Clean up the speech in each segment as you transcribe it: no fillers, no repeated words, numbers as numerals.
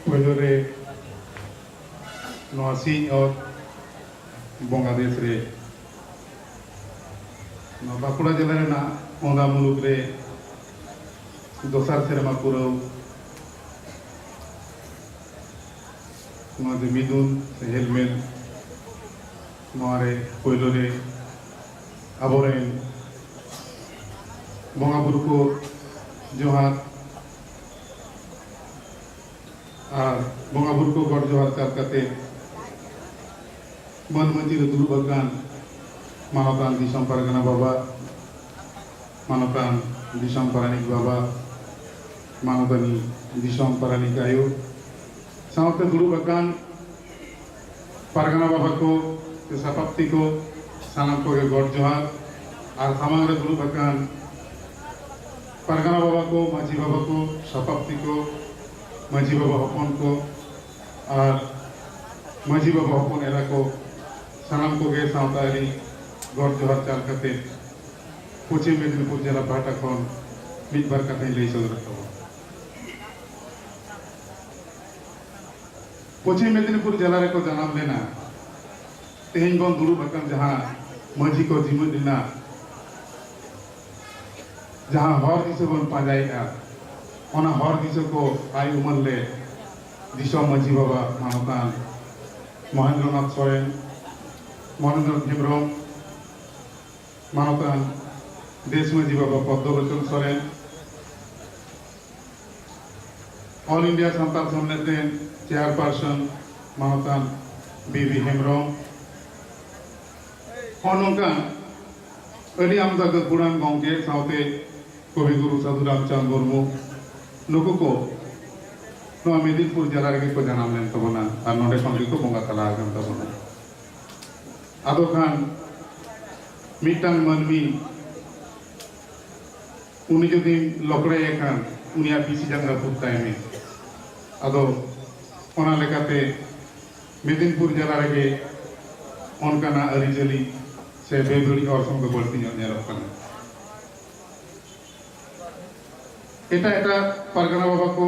पहले रे नवासी और बांग्लादेश रे बाकुड़ा जिला रेना ओंदा मुलुक रे दोसार सेरमा पुरो मिदुन हेलमेट पहले रे आबोरेन बंगा बुरु को जोहार और बंगा बुरु को गड़ जोहार करते मन मंची रे दुर्ब अकान मानवतान दिसम परगना बाबा मानवतान दिसम पारानिक बाबा मानवतानी दिसम पारानिक आयो साउते दुर्ब अकान परगना बाबा को सपाप्ति को सानाम को गड़ जोहार और सामांग रे दुर्ब अकान परगना बाबा को माझी बाबा को सपाप्ति को माझी बाबा हपन को और माझी बाबा हपन एरा को सानाम को गे सावतारी गड़ जोहार चाल करते पश्चिम मेदिनीपुर जिला भाटा खन मिद बार कथा लई सदर तब पश्चिम मेदिनीपुर जिला रे को जनाम लेना तेहन बन दुरुब अकान जहां माझी को जिम्मन लेना जहां हर दिशा बन पाजाएगा ओना हर दिशा को आय उमर ले दिशा माझी बाबा मानवतान महेंद्रनाथ सोरेन महेंद्रनाथ हेम्ब्रम मानवतान देश माझी बाबा पद्मलोचन सोरेन ऑल इंडिया सान्ताल सम्मेलन चेयरपर्सन मानवतान बीबी हेम्ब्रम नौकान अली आमदा गुड़ान गंगे साउते कविगुरु साधु रामचंद्र मुर्मू नुकु को मेदिनीपुर जिला रे को जनाम लेन तबना और नोडे खन को बंगा तला आगन तबना आदो खान मिटांग मनमी उनी जदि लकड़े एखान उनिया बीसी जंगरा पुताय में आदो ओना लेकाते मेदिनीपुर जिला रे ओनकाना अरिजली से बेबड़ी और संग बढ़ती एटा एटा परगना बाबा को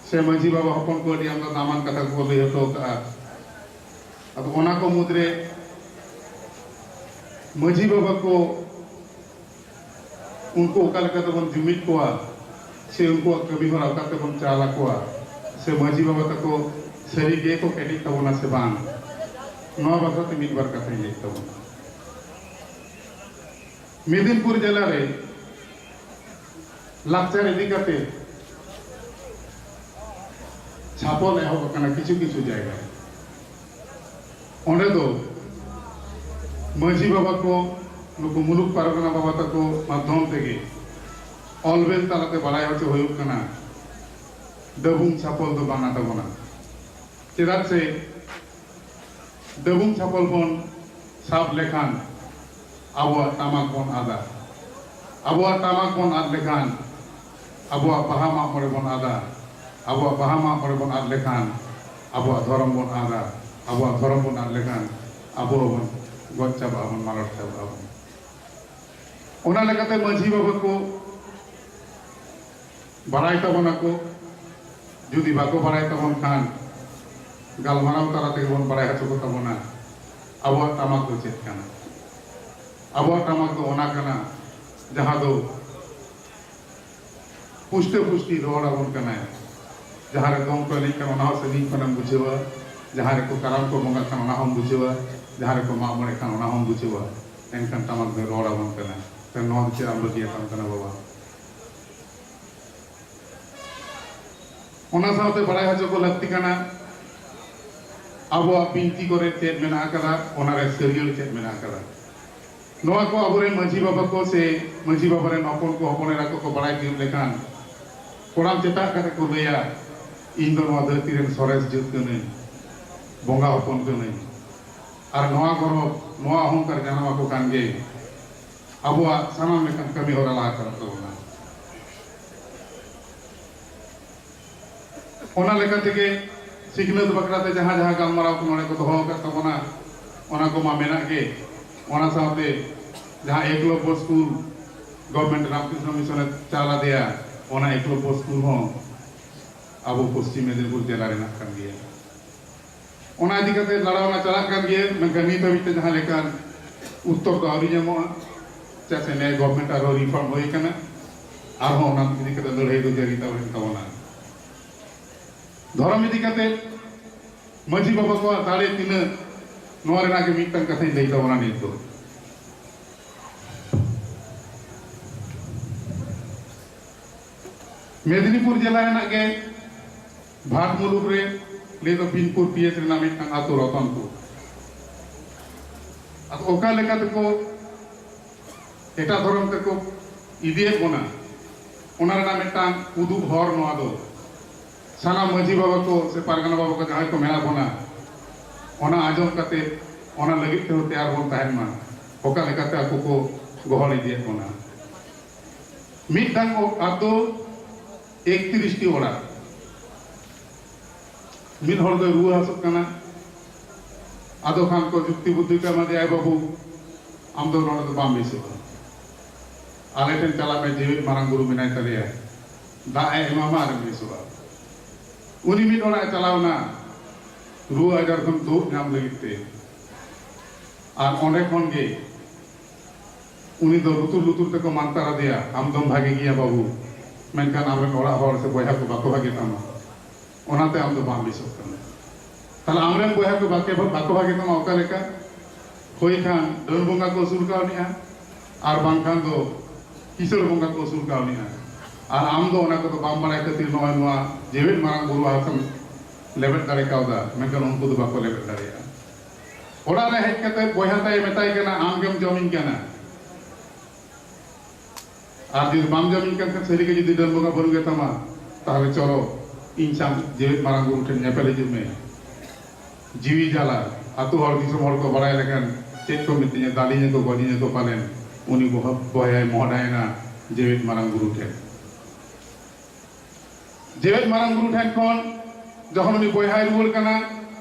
से माझी बाबा हपन को अड़ी आमदा दामान कथा को लई हतो का अब ओना को मुद्रे माझी बाबा को उनको ओका लेका तबन जुमित कोआ से उनको कभी हर अकाते बन चाला कोआ से माझी बाबा तको सरी गे को केटी तबना से बान नौ बखत मिद बार कथा लई तबना मेदिनीपुर जिला रे लाक्चर इदी करते छापल एहब कना किछु किछु जायगा ओंडे दो माझी बाबा को नुकु मुलुक परगना बाबा तको माध्यम तेगे ऑलवेज तालाते बड़ाई होचे होयुक कना डबुंग छापल दो बाना तबना चेदार से डबुंग छापल बन साब लेखान आबुआ तामाक बन आदा आबुआ तामाक बन आद लेखान आबुआ बाहा मा मरे बन आदा आबुआ बाहा मा मरे बन आद लेखान आबुआ धर्म बन आदा आबुआ धर्म बन आद लेखान आबुआ बन गच्चा बाबन मालट बाबन ओना लेकाते माझी बाबा को बड़ाई तबना को जुदी बाको बड़ाई तबन खान गालमाराव तालाते बन बड़ाई हचो को तबना आबुआ तामाक दो चेत काना आबुआ तामाक दो ओना काना जहां दो पुष्टे पुष्टि रोड़ा बन कना जहां रे दम को नहीं कना से नहीं कना बुझेवा जहां रे को कराम को मंगा कना ना हम बुझेवा जहां रे को मा मरे कना ना हम बुझेवा एनकन तामाक दो रोड़ा बन कना ते नौ के आम दिया काम कना बाबा ओना साथे बड़ाई हजो को लगती कना आबो बिनती करे चेत मेना करा ओना रे सरियल चेत मेना करा नोआ को अबरे माझी बाबा को से माझी बाबा रे नपन को हपन रा को बड़ाई दिन लेखान कोराम चेता करे को लैया इन दो नोआ धरती रे सरेस जुत कने बंगा हपन कने और नोआ गरो नोआ अहंकार जानावा को कानगे आबुआ सानाम लेखान कमी होरा ला कर तबना ओना लेका तेगे सिखनत बकराते जहां जहां गालमाराव को नोडे को दोहो का तबना ओना को मा मेना के ओना साथे जहां Eklavya school government Ramakrishna mission चाला दिया ओना एकलव्य स्कूल हो अब पश्चिम मेदिनीपुर जिला रेना कान गया ओना इदी कते लड़ावना चला कान गया मेनखान नित हाबिते जहां लेकान उत्तर दो आउरी ᱧᱟᱢᱚᱜᱼᱟ चेसे ने गवर्नमेंट आरो रिफॉर्म होई कना आरो ओना इदी कते लड़ाई दो जारी तावन तावना धर्म इदी कते माझी बाबा को दाड़े तिना नोआ रेना के मिटन कथा लई तावना नित दो मेदिनीपुर जिला रेना के भाट मुलुक रे ले तो बिनपुर पीएच रेना मिटन आतो रतनपुर अब ओका लेका तको एटा धर्म तको इदिए बोना ओना रेना मिटन उदुग हर नोआ दो साना माझी बाबा को से पारगना बाबा को जहां को मेना बोना ओना आजम कते ओना लगित ते तैयार बोन ताहेन मा ओका लेका ते ako को गहल इदिए बोना मिटन आतो 31 टी ओड़ा मिन हर दो रुआ हसत कना आदो खान को जुक्ति बुद्धि का मदे आय बाबू आम दो नोड़ दो बाम बेसो आले टेन चला में जीवित मारंग गुरु मिनाय तले है दा ए इमामा आरे बेसो उनी मिन ओड़ा चलाव ना रुआ अगर तुम दो नाम लगिते आर ओंडे खन गे उनी दो लुतुर लुतुर तक मानता रा दिया आम दम भागे गिया बाबू मेनखान आमरे ओड़ा हर से बयहा को बाको भागे तामा ओनाते आम दो बाम बेसो कना ताला आमरे बयहा को बाको भागे तामा ओका लेका होई खान डन बंगा को सुर कावनिया आर बांखान दो किशोर बंगा को सुर कावनिया आर आम दो ओना को तो बाम बड़ाय खातिर नोआ नोआ जेवेट मारंग गुरु आसम लेबेट दाड़े कावदा मेनखान उनको दो बाको लेबेट दाड़ेया ओड़ा रे हेज कते बयहा ताय मेताय कना आम गेम जमिन कना আর যদি বাম জমিন কান সেদিকে যদি ডন বঙ্গা বন গেতামা তাহলে চলো ইনসান জীবিত মারাং গুরু ঠেন নেপেলে জমে जीवी जाला आतो हर दिसम हर को बड़ाय लेकन चेक को मितिने दालिने को गदिने को पालेन उनी को बहाय मोहडायना जीवित मारंग गुरु ठेन जीवित मारंग गुरु ठेन कोन जखन उनी बहाय रुल कना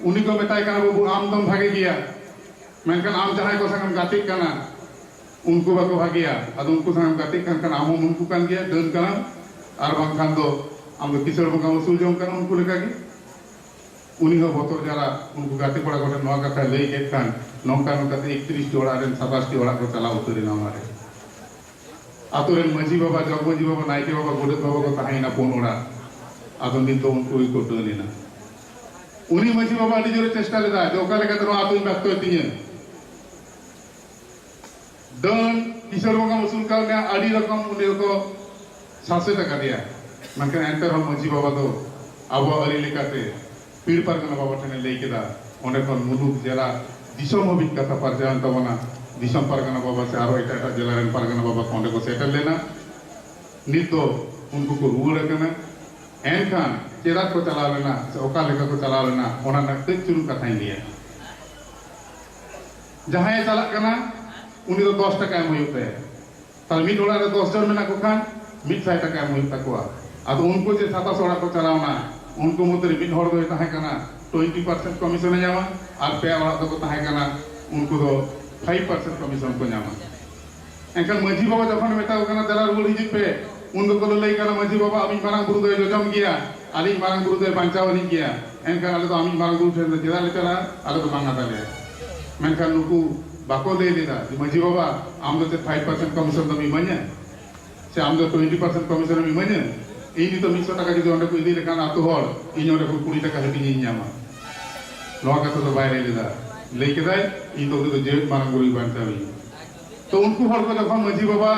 उनी को मेताय कना बाबू आम दम भागे गया मेनकन आम जहाय को संगम गातिक कना उनको बाको भागिया अद उनको संगम गातिक कन आम उनको कान गया डन कना आर बांखान दो आम दो किशोर बंगा उसूल जम कना उनको लेका गे उनी हो बतर जरा उनको गाते पड़ा गोटे नवा कथा लई के खान नौका नौका 31 टी ओड़ा रेन 27 टी ओड़ा को चला उतरी ना मारे आतो रेन मजी बाबा जग मजी बाबा नाइके बाबा गोडे बाबा को ताहाइना पोन ओड़ा आदो दिन तो उनको ही को टलेना उनी मजी बाबा अडी जोरे चेष्टा लेदा जोका लेका तो आतो इन बात तो तिये दन किशोर बंगा मसूल का ने अडी रकम उनी को सासे टका दिया मनके एंटर हम मजी बाबा तो आबो अरी लेकाते पीर पारगना बाबा ठेने लई केदा ओंडे खन मुलुक जिला दिसम हबित कथा पारजान तबना दिसम पारगना बाबा से आरो एटा जिला रेन पारगना बाबा कोंडे को सेटल लेना नित तो उनको को रुआड़ कना एन खान चेरा को चला लेना से ओका लेका को चला लेना ओना नक्ते चुन कथाई लिया जहां चला कना उनी तो 10 टका एम होते ताल मिट ओड़ा रे 10 जन मेना को खान 100 टका एम होता को आदो उनको जे 27 ओड़ा को चलावना उनको मुद्रे बिन हर दो ताहे कना 20% कमीशन जामा और पे ओड़ा दो ताहे कना उनको दो 5% कमीशन को जामा एनकन मजी बाबा जखन मेता कना दला रुल हिजित पे उनको को लई कना मजी बाबा अमी मारंग गुरु दो जम गया आली मारंग गुरु दो बांचावनी गया एनकन आले तो अमी मारंग गुरु ठेन जेदा ले चला आले तो मांगा ताले मेनकन नुकु बाको ले लेदा मजी बाबा आम दो 5% कमीशन तो मिमanya से आम दो 20% कमीशन मिमanya ini to 100 টাকা যদি ওন্ডে কো ইদি লেখান আতো হল ইনি ওন্ডে কো 20 টাকা হেটি নিয়ে যামা লোয়া কথা তো বাইরে লেদা लेके दाय इन तो जेट मारंग गुरु बांता भी तो उनको हर को जखन मजी बाबा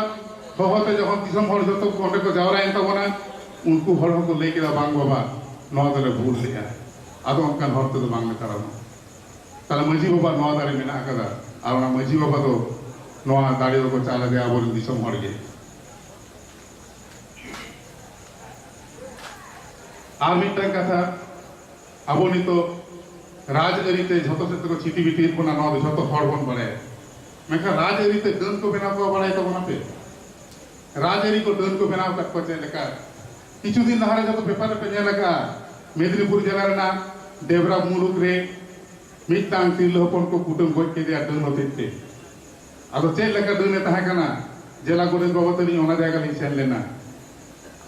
होते जखन दिसम हर जतो ओंडे को जावरा एन तबना उनको हर को लेके दा बांग बाबा नवा दरे भूल लिया आदो उनका हर तो बांग करा ताले मजी बाबा नवा दारे मेना कदा आ ओना मजी बाबा तो नवा दाड़ी को चाला दे आबो दिसम हर गे আর মিটাং কথা আবো নিতো রাজআরিতে যত সেত को চিঠি বিটির কোনা নদ যত হড়বন বলে মেখা রাজআরিতে ডন को বেনা को বড়াই তো বনাতে রাজআরি को ডন को বেনাও কাট করতে লেখা কিছুদিন ধরে যত পেপারে পেনে লেখা মেদিনীপুর জেলার না দেবরা মুলুক রে মিটাং তিল হপন को কুটুম গই কে দিয়া ডন হতেতে আদো চে লেখা ডনে তাহা কানা জেলা গোরেন বাবতলি ওনা জায়গা লি সেন লেনা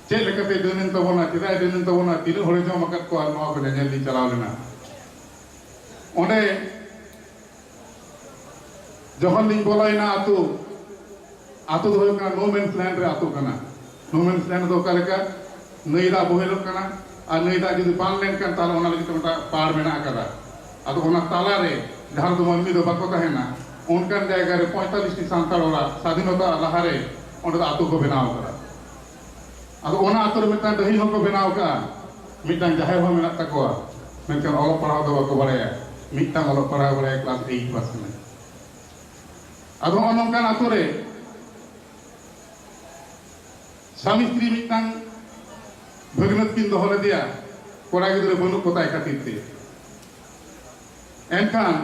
चेक लेकते दन तबना चेदा दन तबना तीन हरे जम आकत को आर नवा को नेल ली चलाव लेना ओंडे जखन लिंग बोलायना आतु आतु दो होयना नो मेन्स लैंड रे आतु कना नो मेन्स लैंड दो कालेका नईदा बोहेलो कना और नईदा जुदी बान लेन कान ताला ओना लगी तमटा पार मेना करा आदो ओना ताला रे जहां दो मनमी दो बाको तहेना उनकान जायगा रे 45 टी सांताल ओरा स्वाधीनता लहारे ओंडे आतु को बनाव करा आदो ओना आतु रे मिटान दही होको बनाव का मिटान जाहे हो मेना तकोआ मेनकान ओलो पढ़ाव दो बाको बाड़ाया मिटान ओलो पढ़ाव बाड़ाया क्लास 8 पास में आदो ओनोंकान आतु रे स्वामी स्त्री मिटान भगनत किन दोहले दिया कोड़ा गिद्रे बनु कोताय खातिर ते एनखान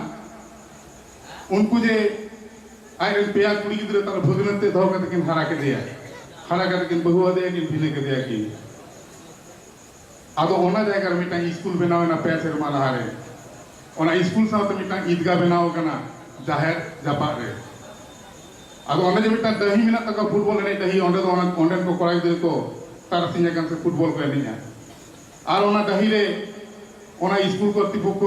उनको जे आय पेया कुड़ी गिद्रे तार भगनत ते दोह कते किन हरा के दिया बहु दे किन भिने के दिया कि आदो ओना जायगा रे मिटान स्कूल बनाव ना पे सेरमा लहारे ओना स्कूल साथ मिटान ईदगा बनाव कना जाहिर जापा रे आदो ओना जे मिटान दही मिना तक फुटबॉल एने दही ओंडे दो ओंडे को कोड़ा गिद्रे को तारसिंह गान से फुटबॉल को एनिया और ओना दही रे ओना स्कूल कर्तृपक्ष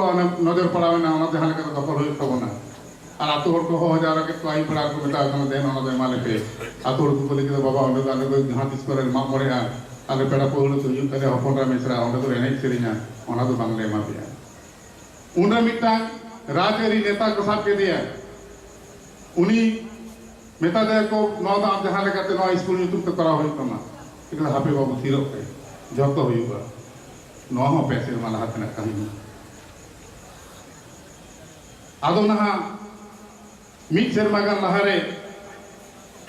नजर पड़ावे ना ओना जहां लेका दखल होय तबना और आतो हर को हो हजार के तो आई पड़ा को बेटा ओना देन ओना दे माले पे आतो हर को बोले के बाबा ओंडे दाले को जहां तिस करे मा मोरे आ आले पेड़ा पोहलो तो यु करे हपन रा मेसरा ओंडे तो एने सेरिना ओना तो बांगले मा पिया उनरा मिटा राजरी नेता को साथ के दिया उनी मेता दे को नौ दाम जहां लेका ते नौ स्कूल यूट्यूब तो करा होय तमा इकला हापे बाबू तीरो पे जतो होयुगा नो हो पैसे माला हाथ ना कहीं आदो ना मिट शर्मा गान लहारे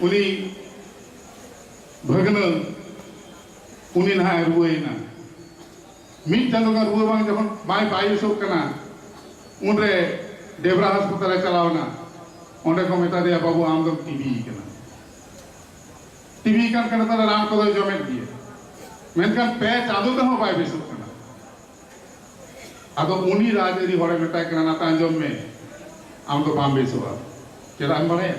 उनी भगन उनी ना रुएना मिट चांदो गान रुए बांग जखन बाय बायुसो कना उनरे देवरा अस्पताल चलावना ओंडे को मेता दिया बाबू आम दो टीबी कना TV kan kana tara ram ko jomet dia menkan pe chadu to ho bai besu kana ado uni rajari hore meta kana na tanjom me am to bam besu ba chera am bare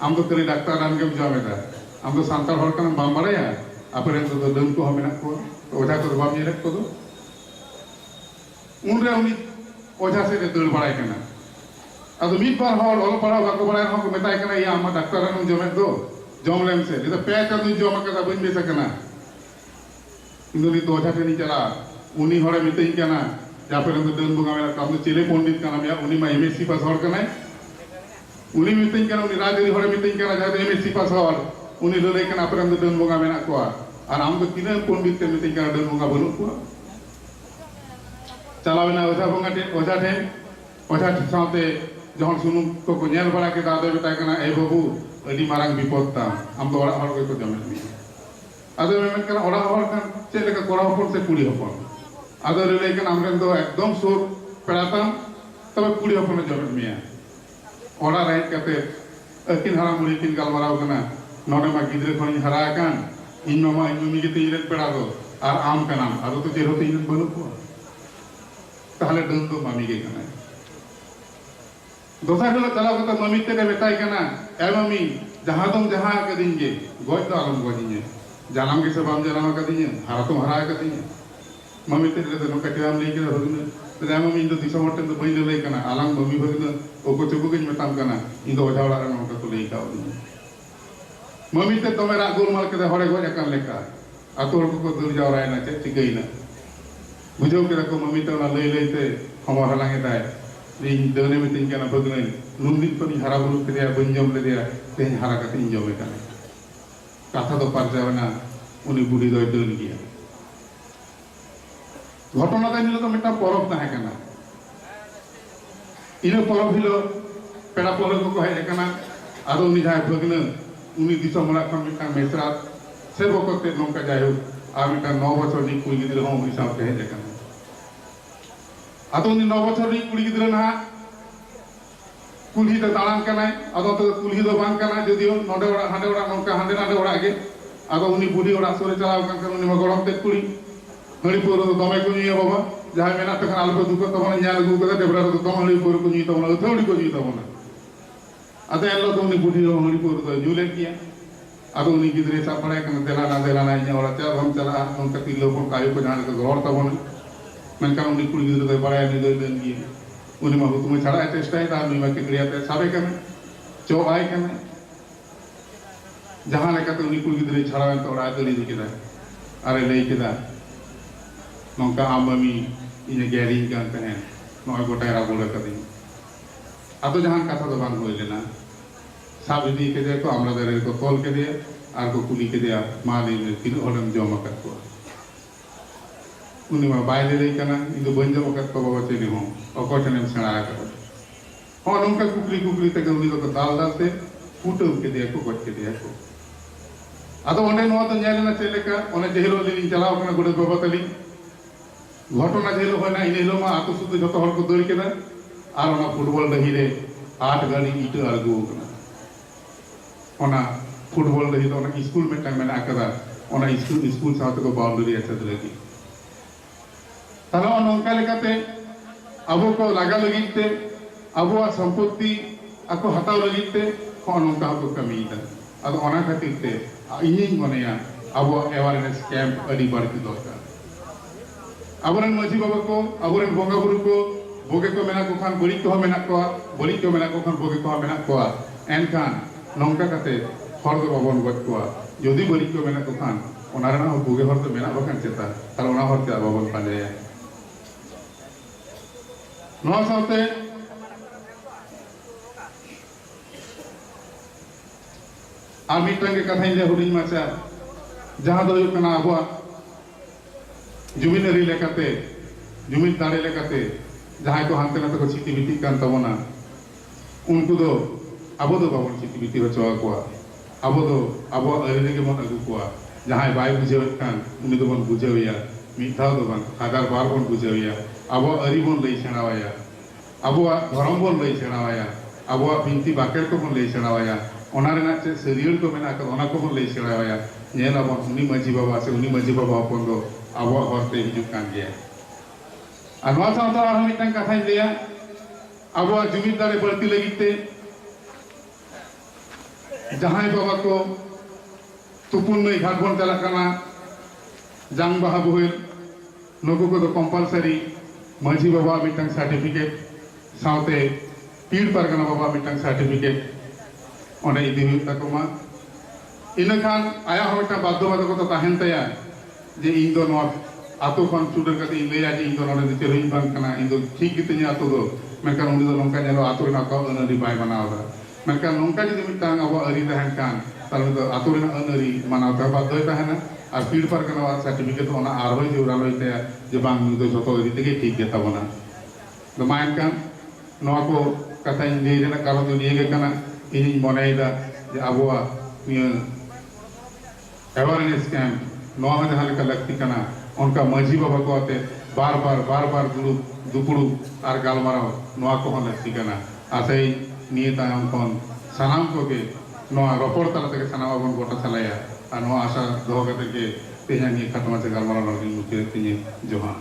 am to kari doctor ran ke jometa am to santal hor kana bam bare ya apare to dum ko hamena ko oja ko bam yelek ko do unre uni oja se de dul barai kana ado mit bar hor ol para ba ko barai ho ko meta kana ya am doctor ran jomet do जम लेम से लिदा पे का दुई जम का बन बेसा कना इंदुनी तो ओझा टेनी चला उनी हरे मितेई कना या पे दन बुंगा मेला काम चेले पंडित कना मिया उनी मा एमएससी पास हर कना उनी मितेई कना उनी राजरी हरे मितेई कना जा एमएससी पास हर उनी लले कना पे दन बुंगा मेना को और आम तो किने पंडित ते मितेई कना दन बुंगा बनु को चलावेना ओझा ठे साथे जहन सुनु को नेल बड़ा के दादे बेटा कना ए बाबू अडी मारंग विपद ता आम तो ओड़ा हर को जमे मी आदो मेन कना ओड़ा हर kan चेले का कोड़ा हपन से कुड़ी हपन आदो ले लेकिन हमरे तो एकदम सुर पेड़ाता तब कुड़ी हपन जमे मिया ओड़ा रह कते अकिन हरा मुड़ी किन गलमाराव कना नोडे मा गिद्रे खनि हरा कान इन मा इन मी के तीरे पेड़ा दो और आम कना आदो तो जेरो तीन बनु को ताहले दन तो मामी के कना दोसा हलो चला कता मम्मी ते बेटाई कना ए मम्मी जहां तुम जहां के दिनगे गोय तो आलम गोदिने जानम के सब हम जानम का दिने हरा तुम हरा का दिने मम्मी ते नो कटियाम ले के होगन ते मम्मी तो दिसो मटन तो बइन ले कना आलम मम्मी होगन ओ को चुबु के मेताम कना इन दो ओझावड़ा रे नो तो ले का दिने मम्मी ते तमे रा गोल मार के हरे गोय अकन लेका आतो को दूर जावराय ना चे चिगईना बुझो के रको मम्मी तो ना ले लेते हम हलांगे ताय इन दने में तीन कना भगन नुंदिन को हरा बुरु के दिया बंजम ले दिया ते हरा का तीन जमे कना कथा तो पार जावना उनी बुढ़ी दो दन गया घटना दा निलो तो मिटा परब ताहे कना इन परब हिलो पेड़ा पोलो को हे कना आदो उनी जाय भगन उनी दिसो मला खन मिटा मेसरा से बकते नोका जायो आ मिटा 9 बछर नी कुई गिदरे हो उनी साथे हे कना आदो उनी 9 बछर नी कुड़ी गिदरे ना कुल्ही तो दालान कना आदो तो कुल्ही दो बांग कना जदियो नोडे ओड़ा हांडे ओड़ा नोका हांडे नाडे ओड़ा गे आदो उनी बुढ़ी ओड़ा सोरे चलाव कान उनी मगड़म ते कुड़ी हड़ी पोरो तो दमे को निया बाबा जहां मेना तखन आलबे दुको तो मन न्याल गु कदा देबरा तो दम हड़ी पोरो को नी तो मन थोड़ी को नी तो मन आदे एलो तो उनी बुढ़ी हड़ी पोरो तो जुले किया अब उन्हीं गिद्रे सा पड़े कन देला इन और चा हम चला उनका तिलो को कायो को जाने को गौर तबन मेनका उन्हीं कुड़ी गिद्रे को पड़े नहीं दो दिन की उन्हीं में हुकुम छड़ा चेष्टा है ता उन्हीं में किरिया पे साबे कम चो आए कम जहाँ लेकर तो उन्हीं कुड़ी गिद्रे छड़ा है तो उड़ा तो ले दिखता अरे ले किदा नौका आममी इन्हें गैरी करते हैं नौ गोटा बोले कदी अब जहाँ कथा तो बांग हुए लेना सब इदी के दे को आमला दरे को तोल के दिया आर को कुली के दिया माली में तीन ओलम जमा कर को उन्हीं में बाय ले करना इन दो बंजो वक्त को बाबा चली हूँ और कोचने में सना आया करो और उनका कुकली तक उन्हीं को दाल डालते फूटे उनके दिया को कोच के दिया को अतो उन्हें नौ तो न्याय लेना चले का उन्हें जहिरो लिंग चलाओ अपना गुड़े बाबा तली घटना जहिरो होना इन हिलो में आतो सुध जो तो हर को दौड़ के ना आर उन्हें फुटबॉल रही रे 8 गाड़ी ईट अर्गो करना ओना फुटबॉल रही तो ओना स्कूल में टाइम में आकदा ओना स्कूल साथ को बाउंड्री अच्छा लगी तनो नौका लेकाते अबो को लगा लगिते अबो संपत्ति ako hataw lagite ko nongka ko kamita ado ona khatir te ining moneya abo awareness camp adi barti dorkar aburen maji baba ko aburen bonga buru ko boge ko mena ko khan bori ko mena ko bori ko mena ko khan boge ko mena ko enkan nongka kate hor do babon got ko jodi bori ko mena ko khan ona rena boge hor do mena bakan cheta tar ona hor te babon panjaya no saute आमिटंगे कथा इंदे हुडिंग माचा जहां दो कना अबुआ जुमिन री लेकाते जुमिन दाड़े लेकाते जहां को हांते नाते को चिति बिति कान तबना उनको दो अबो दो बाबन चिति बिति बचवा को अबो अरिने के मन अगु को जहां बाय बुझेव कान उनी दो बन बुझेवया मिठा दो बन हजार बार बन बुझेवया अबो अरि बन लई छनावाया अबो धर्म बन लई छनावाया अबो बिनती बाकेर को बन लई छनावाया ओनारेना चे सरियर को मेना का ओना को बन लई छनावाया नेला बन उनी मजी बाबा से उनी मजी बाबा अपन दो अबो हरते हिजु कान गया अनवा सावता हम मिटन कथा दिया अबो जुमिदारे बढ़ती लगिते जहां बाबा को तुपुन में घाट बन चला करना जंग बाहा बोल नुकु को तो कंपलसरी मजी बाबा मिटन सर्टिफिकेट सावते पीड़ परगना बाबा मिटन सर्टिफिकेट ओने इदी हुई तकमा इन खान आया होटा बाध्य बाधक तो ताहेन तया जे इन दो नो आतो खान चुडर कते इन लेया जे इन दो नोने दिते रही बान कना इन दो ठीक गिते आतो दो मेनका उनी दो नोंका नेलो आतो ना को अनरी बाय बनावदा मेनका नोंका जदि मिटांग अब अरी तहन कान ताले दो आतो ना अनरी मानावता बाध्य तहना और पीड़ परगना सर्टिफिकेट ओना आरहोय जेवरा लइते जे बांग दो जतो अरी तेगे ठीक गेता बना दो मायन कान नो को कथा इन ले ना कारण दो निये कना इन मनेदा जे अबुआ निया अवेयरनेस कैंप नवा में जहाँ लेकर लगती कना उनका मजी बाबा को आते बार बार दुपुड़ू और गालमाराव नवा को हम लगती कना आसे ही नियता हम कौन सनाम को के नवा रपोड़ तला तक सनामा बन गोटा चलाया और नवा आशा दो करते के तेजा नहीं खत्म से गालमाराव लगी मुझे तीन जोहा